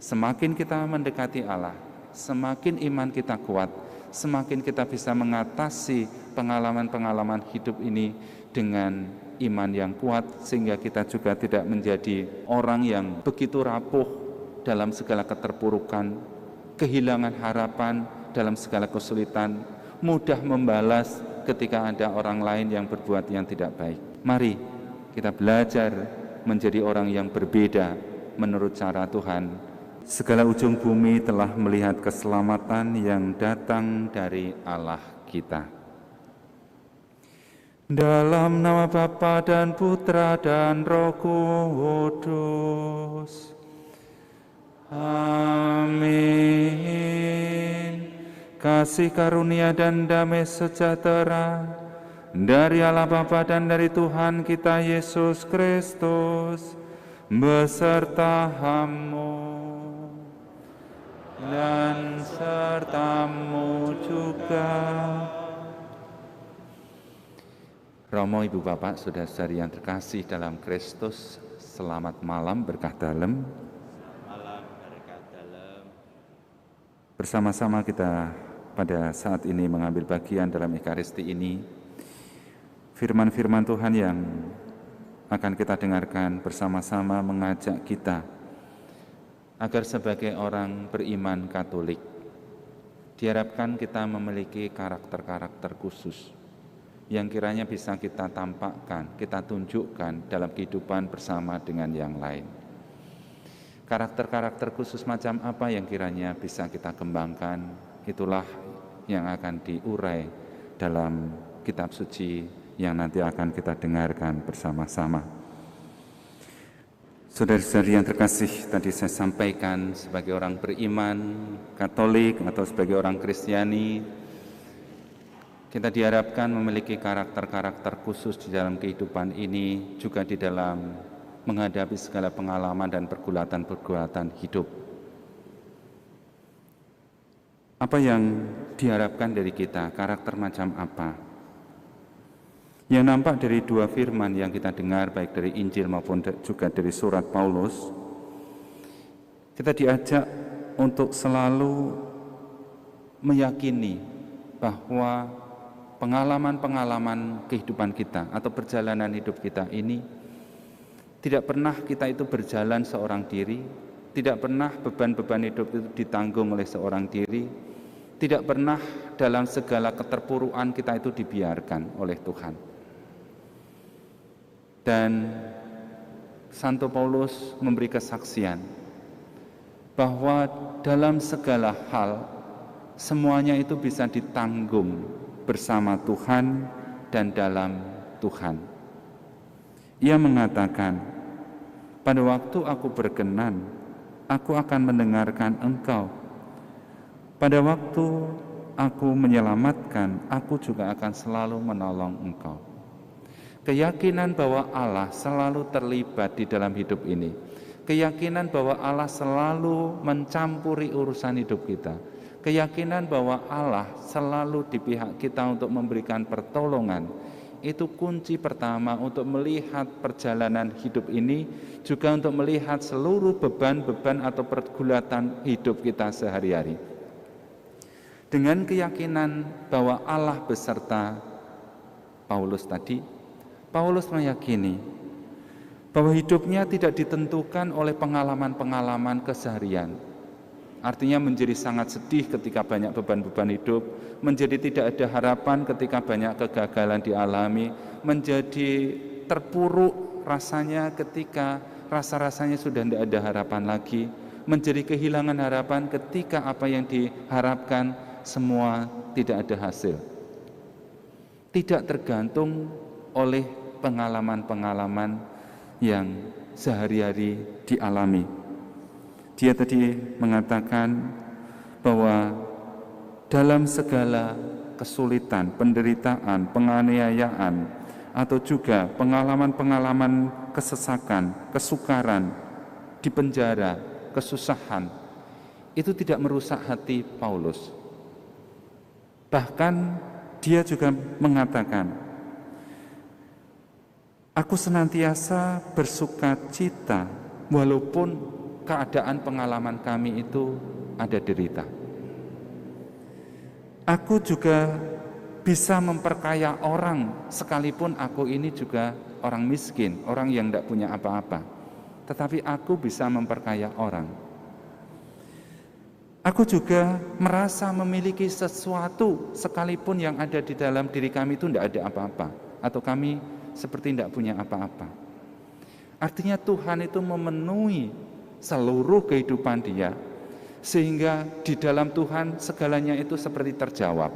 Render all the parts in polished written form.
Semakin kita mendekati Allah, semakin iman kita kuat, semakin kita bisa mengatasi pengalaman-pengalaman hidup ini dengan iman yang kuat, sehingga kita juga tidak menjadi orang yang begitu rapuh dalam segala keterpurukan, kehilangan harapan dalam segala kesulitan, mudah membalas ketika ada orang lain yang berbuat yang tidak baik. Mari kita belajar menjadi orang yang berbeda menurut cara Tuhan. Segala ujung bumi telah melihat keselamatan yang datang dari Allah kita. Dalam nama Bapa dan Putra dan Roh Kudus. Amin. Kasih karunia dan damai sejahtera dari Allah Bapa dan dari Tuhan kita Yesus Kristus beserta hamu dan sertamu juga. Romo, Ibu Bapak, saudara-saudari yang terkasih dalam Kristus, selamat malam berkah dalem. Bersama-sama kita pada saat ini mengambil bagian dalam Ekaristi ini. Firman-firman Tuhan yang akan kita dengarkan bersama-sama mengajak kita agar sebagai orang beriman Katolik, diharapkan kita memiliki karakter-karakter khusus yang kiranya bisa kita tampakkan, kita tunjukkan dalam kehidupan bersama dengan yang lain. Karakter-karakter khusus macam apa yang kiranya bisa kita kembangkan, itulah yang akan diurai dalam kitab suci yang nanti akan kita dengarkan bersama-sama. Saudara-saudari yang terkasih, tadi saya sampaikan sebagai orang beriman Katolik atau sebagai orang Kristiani, kita diharapkan memiliki karakter-karakter khusus di dalam kehidupan ini, juga di dalam menghadapi segala pengalaman dan pergulatan-pergulatan hidup. Apa yang diharapkan dari kita, karakter macam apa? Yang nampak dari dua firman yang kita dengar, baik dari Injil maupun juga dari surat Paulus, kita diajak untuk selalu meyakini bahwa pengalaman-pengalaman kehidupan kita atau perjalanan hidup kita ini tidak pernah kita itu berjalan seorang diri, tidak pernah beban-beban hidup itu ditanggung oleh seorang diri, tidak pernah dalam segala keterpurukan kita itu dibiarkan oleh Tuhan. Dan Santo Paulus memberi kesaksian bahwa dalam segala hal semuanya itu bisa ditanggung bersama Tuhan dan dalam Tuhan. Ia mengatakan, pada waktu aku berkenan, aku akan mendengarkan engkau. Pada waktu aku menyelamatkan, aku juga akan selalu menolong engkau. Keyakinan bahwa Allah selalu terlibat di dalam hidup ini. Keyakinan bahwa Allah selalu mencampuri urusan hidup kita. Keyakinan bahwa Allah selalu di pihak kita untuk memberikan pertolongan. Itu kunci pertama untuk melihat perjalanan hidup ini, juga untuk melihat seluruh beban-beban atau pergulatan hidup kita sehari-hari. Dengan keyakinan bahwa Allah beserta Paulus tadi, Paulus meyakini bahwa hidupnya tidak ditentukan oleh pengalaman-pengalaman keseharian. Artinya menjadi sangat sedih ketika banyak beban-beban hidup, menjadi tidak ada harapan ketika banyak kegagalan dialami, menjadi terpuruk rasanya ketika rasa-rasanya sudah tidak ada harapan lagi, menjadi kehilangan harapan ketika apa yang diharapkan semua tidak ada hasil. Tidak tergantung oleh pengalaman-pengalaman yang sehari-hari dialami. Dia tadi mengatakan bahwa dalam segala kesulitan, penderitaan, penganiayaan, atau juga pengalaman-pengalaman kesesakan, kesukaran, di penjara, kesusahan, itu tidak merusak hati Paulus. Bahkan dia juga mengatakan, aku senantiasa bersuka cita walaupun keadaan pengalaman kami itu ada derita. Aku juga bisa memperkaya orang, sekalipun aku ini juga orang miskin, orang yang tidak punya apa-apa. Tetapi aku bisa memperkaya orang. Aku juga merasa memiliki sesuatu, sekalipun yang ada di dalam diri kami itu tidak ada apa-apa, atau kami seperti tidak punya apa-apa. Artinya Tuhan itu memenuhi seluruh kehidupan dia, sehingga di dalam Tuhan segalanya itu seperti terjawab.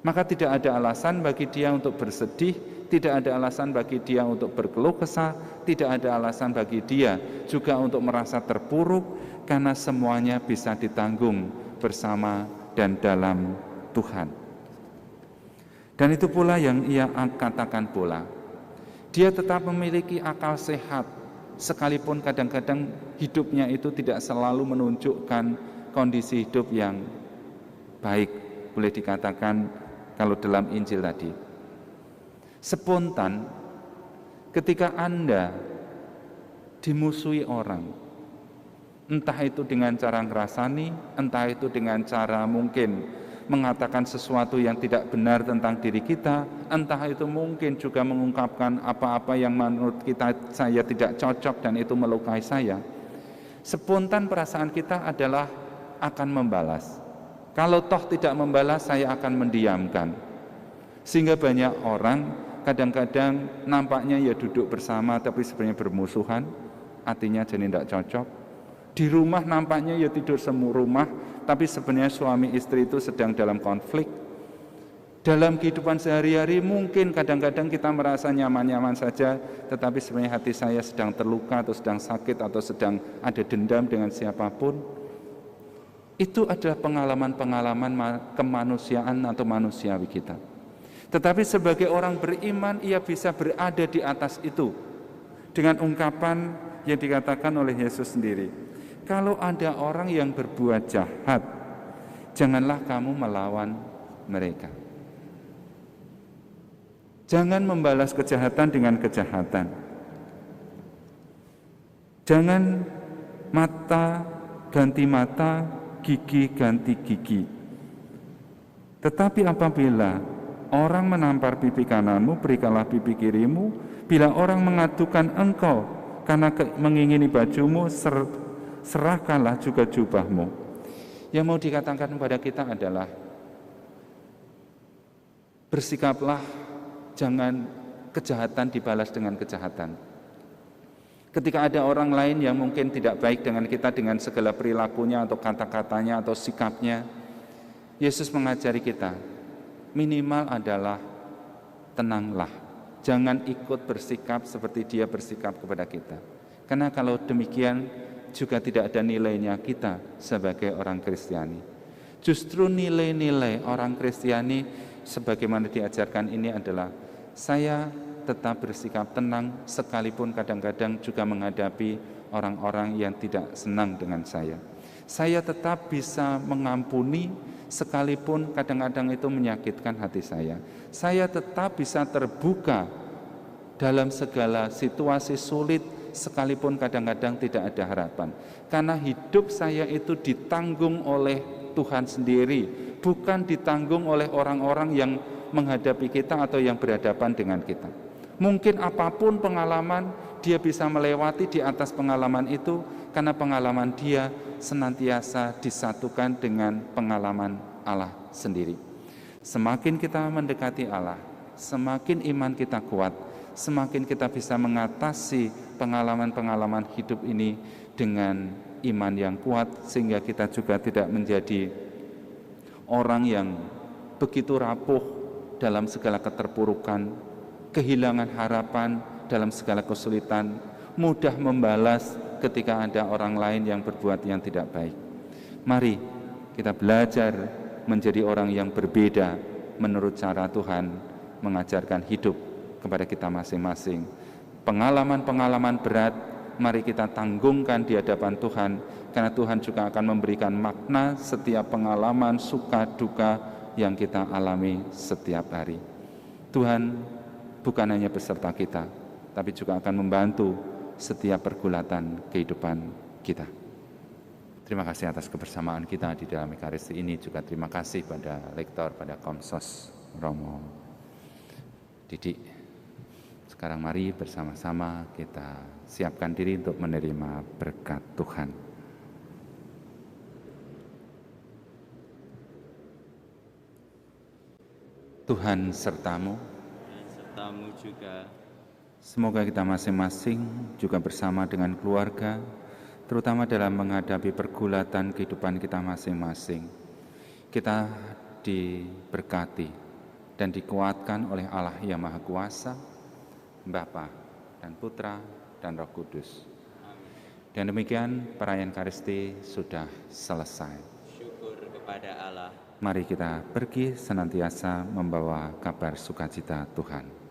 Maka tidak ada alasan bagi dia untuk bersedih, tidak ada alasan bagi dia untuk berkeluh kesah, tidak ada alasan bagi dia juga untuk merasa terpuruk, karena semuanya bisa ditanggung bersama dan dalam Tuhan. Dan itu pula yang ia katakan pula, dia tetap memiliki akal sehat, sekalipun kadang-kadang hidupnya itu tidak selalu menunjukkan kondisi hidup yang baik, boleh dikatakan kalau dalam Injil tadi. Spontan ketika Anda dimusuhi orang, entah itu dengan cara ngerasani, entah itu dengan cara mungkin mengatakan sesuatu yang tidak benar tentang diri kita, entah itu mungkin juga mengungkapkan apa-apa yang menurut saya tidak cocok dan itu melukai saya. Spontan perasaan kita adalah akan membalas. Kalau toh tidak membalas, saya akan mendiamkan. Sehingga banyak orang kadang-kadang nampaknya ya duduk bersama tapi sebenarnya bermusuhan, artinya jadi tidak cocok. Di rumah nampaknya ya tidur semua rumah, tapi sebenarnya suami istri itu sedang dalam konflik. Dalam kehidupan sehari-hari mungkin kadang-kadang kita merasa nyaman-nyaman saja, tetapi sebenarnya hati saya sedang terluka atau sedang sakit atau sedang ada dendam dengan siapapun. Itu adalah pengalaman-pengalaman kemanusiaan atau manusiawi kita. Tetapi sebagai orang beriman, ia bisa berada di atas itu dengan ungkapan yang dikatakan oleh Yesus sendiri. Kalau ada orang yang berbuat jahat, janganlah kamu melawan mereka. Jangan membalas kejahatan dengan kejahatan. Jangan mata ganti mata, gigi ganti gigi. Tetapi apabila orang menampar pipi kananmu, berikanlah pipi kirimu. Bila orang mengadukan engkau karena mengingini bajumu, serahkanlah juga jubahmu. Yang mau dikatakan kepada kita adalah, bersikaplah, jangan kejahatan dibalas dengan kejahatan. Ketika ada orang lain yang mungkin tidak baik dengan kita dengan segala perilakunya atau kata-katanya atau sikapnya, Yesus mengajari kita, minimal adalah tenanglah. Jangan ikut bersikap seperti dia bersikap kepada kita. Karena kalau demikian juga tidak ada nilainya kita sebagai orang Kristiani. Justru nilai-nilai orang Kristiani sebagaimana diajarkan ini adalah, saya tetap bersikap tenang sekalipun kadang-kadang juga menghadapi orang-orang yang tidak senang dengan saya. Saya tetap bisa mengampuni sekalipun kadang-kadang itu menyakitkan hati saya. Saya tetap bisa terbuka dalam segala situasi sulit sekalipun kadang-kadang tidak ada harapan. Karena hidup saya itu ditanggung oleh Tuhan sendiri, bukan ditanggung oleh orang-orang yang menghadapi kita atau yang berhadapan dengan kita. Mungkin apapun pengalaman, dia bisa melewati di atas pengalaman itu karena pengalaman dia senantiasa disatukan dengan pengalaman Allah sendiri. Semakin kita mendekati Allah, semakin iman kita kuat, semakin kita bisa mengatasi pengalaman-pengalaman hidup ini dengan iman yang kuat, sehingga kita juga tidak menjadi orang yang begitu rapuh dalam segala keterpurukan, kehilangan harapan dalam segala kesulitan, mudah membalas ketika ada orang lain yang berbuat yang tidak baik. Mari kita belajar menjadi orang yang berbeda menurut cara Tuhan mengajarkan hidup kepada kita masing-masing. Pengalaman-pengalaman berat mari kita tanggungkan di hadapan Tuhan, karena Tuhan juga akan memberikan makna setiap pengalaman suka duka yang kita alami setiap hari. Tuhan bukan hanya beserta kita, tapi juga akan membantu setiap pergulatan kehidupan kita. Terima kasih atas kebersamaan kita di dalam Ekaristi ini. Juga terima kasih pada Lektor, pada Komsos Romo Didik. Sekarang mari bersama-sama kita siapkan diri untuk menerima berkat Tuhan. Tuhan sertamu, dan sertamu juga. Semoga kita masing-masing juga bersama dengan keluarga, terutama dalam menghadapi pergulatan kehidupan kita masing-masing, kita diberkati dan dikuatkan oleh Allah yang Maha Kuasa, Bapa dan Putra dan Roh Kudus. Dan demikian perayaan Ekaristi sudah selesai. Syukur kepada Allah. Mari kita pergi senantiasa membawa kabar sukacita Tuhan.